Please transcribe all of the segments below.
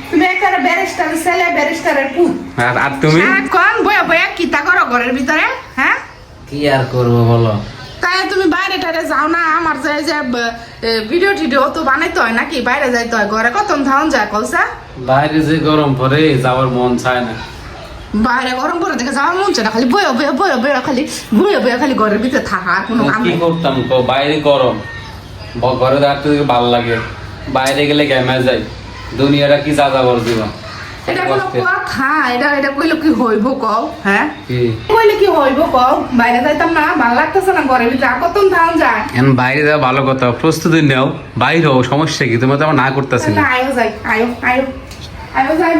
তুমি একটা ব্যারিস্টারের ছেলে, ব্যারিস্টারের পুত। আর তুমি কোন বয়া বয়া কিতা করো ঘরের ভিতরে? হ্যাঁ, কি আর করবো বলো? তাই তুমি বাইরে টাইরে যাও না? আমার যে ভিডিও টিডিও তো বানাইতে হয় নাকি? বাইরে যাইতে হয়, ঘরে কত ধান যায় কলসা? বাইরে যে গরম পড়ে যাওয়ার মন চায় না। বাইরে গরম করে দেখে যাওয়ার মন চায় না, খালি বয়া বয়া বয়া বয়া খালি ঘরের ভিতরে থাকা, আর কোনো কাম কি নাই। করতাম তো, বাইরে গরম, ঘরে থাকতে ভালো লাগে, বাইরে গেলে ঘেমে যায়। দুনিয়াটা কি যা যাবার জীবন। এটা কোনো কথা? এটা কইলে কি হইব কও? হ্যাঁ, কি কইলে কি হইব কও? বাইরে যাইতাম না, ভালো লাগতেছে না ঘরের ভিতরে, আর কত ধান যায়। এখন বাইরে যাওয়া ভালো কথা, প্রস্তুতি নাও, বাইরে হও, সমস্যা কি? তোমার তো আমার না করতেছি না। আয়ো যাই, আয়ো আয়ো আয়ো যাই।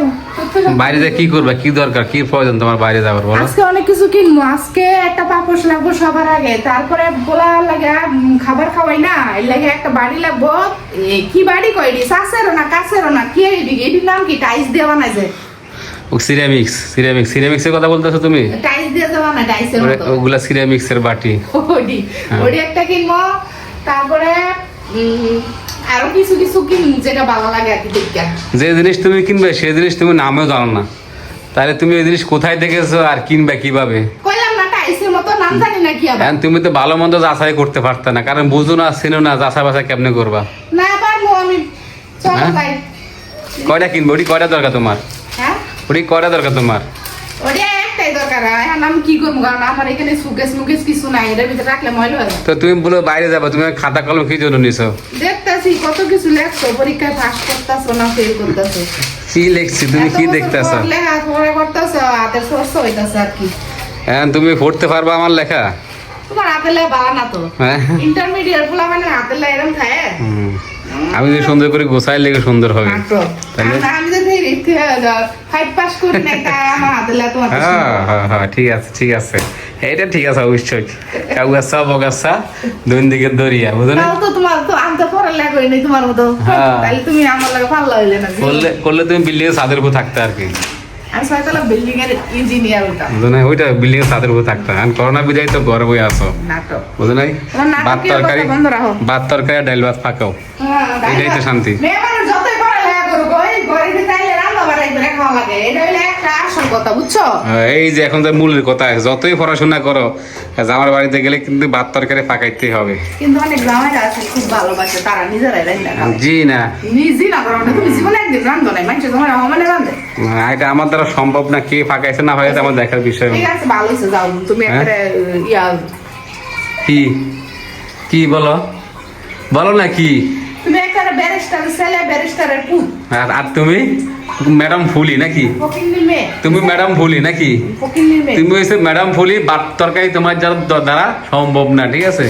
বাইরে যা কি করবা? কি দরকার, কি প্রয়োজন তোমার বাইরে যাওয়ার বলো? আজকে অনেক কিছু কিনবো। আজকে একটা পাপোশ লাগবো সবার আগে, তারপরে বলা লাগে খাবার খাওয়াই না, এর লাগে একটা বাড়ি লাগবো। কি বাড়ি কইডি? সাসেরও না কাছেরও না, কি এটির নাম কি? টাইলস দিয়ে বানাইছে। ও সিরামিক্সের কথা বলতেছো তুমি? টাইলস দিয়ে বানায়, টাইলসের মতো। ওগুলা সিরামিক্সের বাটি। ওডি একটা কিনবো। তারপরে আরো কিছু কিছু কিনবো যেটা ভালো লাগে আর কি দেখতে। যে জিনিস তুমি কিনবে সেই জিনিস তুমি নামেও জানো না, তাহলে তুমি ওই জিনিস কোথায় দেখেছো আর কিনবে কিভাবে? কইলাম না টাইলসের মতো, নাম জানি না কি আবার। এখন তুমি তো ভালো মন্দ যাচাই করতে পারতে না, কারণ বুঝো না, চিনো না, যাচাই বাছাই কেমনে করবা? না পারবো আমি। চলো হ্যাঁ? তাই। কয়টা কিনবো? ওটি কয়টা দরকার তোমার? হ্যাঁ, ওটি কয়টা দরকার তোমার? ওটা একটাই দরকার। এখন আমি কি করবো? কারণ আমার এখানে সুকেস কিছু নাই, এটার ভিতরে রাখলে ময়লা হয়ে যায়। তো তুমি বলো বাইরে যাবা, তুমি খাতা কলম কি জন্য নিছো? দেখতেছি কত কিছু লেখছো, পরীক্ষায় পাস করতেছো না ফেল করতেছো। কি লিখছি তুমি, কি দেখতেছো? লেখাপড়া করতেছো, হাতের চর্চা হইতেছে আর কি। এখন তুমি পড়তে পারবা আমার লেখা? তোমার হাতের লেখা ভালো না তো। হ্যাঁ। ইন্টারমিডিয়েট পোলা মানে হাতের লেখা এরকম খায়। হুম। আমি যদি সুন্দর করে গোছাই লেগে সুন্দর হবে। তাহলে আমি যদি 5 পাস করি নাই, তাই আমার হাতের লেখা তোমার হ্যাঁ, ঠিক আছে, এটা ঠিক আছে অবশ্যই। কাউগাছা বগাছা দুই দিকে দরিয়া, বুঝো না? তাও তো তোমার তো আমি তো পড়ালেখা করি নাই তোমার মতো। হ্যাঁ। তাহলে তুমি আমার লাগে ভালো হইলে না। করলে তুমি বিল্ডিং এর ছাদের উপর থাকতে আর কি। আমি ছয়তলা বিল্ডিং এর ইঞ্জিনিয়ার হইতাম। বুঝো না? ওইটা বিল্ডিং এর ছাদের উপর থাকতে। আর করোনা বিদায় তো ঘরে বই আসো, নাটক। বুঝো নাই? তোমার নাটকের কথা বন্ধ রাখো। ভাত তরকারি ডাইল ভাত পাকাও, এটাই তো শান্তি। মেয়ে মানুষ যতই পড়ালেখা করুক, ওই ঘরে চাইলে রান্না বাড়াই করে খাওয়া লাগে, এটা হইলে একটা আসল কথা, বুঝছো? এই যে এখন যে মূলের কথা, যতই পড়াশোনা করো, জামার বাড়িতে গেলে কিন্তু ভাত তরকারি পাকাইতে হবে। কিন্তু অনেক জামাইরা আছে খুব ভালোবাসে, তারা নিজেরাই রান্না খায়। জি না, নিজে না করো না, তুমি জীবনে একদিন রান্ধো নাই, মানুষের তোমার মানে রান্ধে। এটা আমার দ্বারা সম্ভব না, কে পাকাইছে না পাকাইছে আমার দেখার বিষয়। ঠিক আছে, ভালো হয়েছে, যাও তুমি একটা কি বলো না কি? তুমি একটা ব্যারিস্টারের ছেলে, ব্যারিস্টারের পুত। আর তুমি ম্যাডাম ফুলি নাকি? ফকিন্নির মেয়ে। তুমি ম্যাডাম ফুলি নাকি? ফকিন্নির মেয়ে। তুমি হয়েছে ম্যাডাম ফুলি, ভাত তরকারি তোমার দ্বারা সম্ভব না, ঠিক আছে?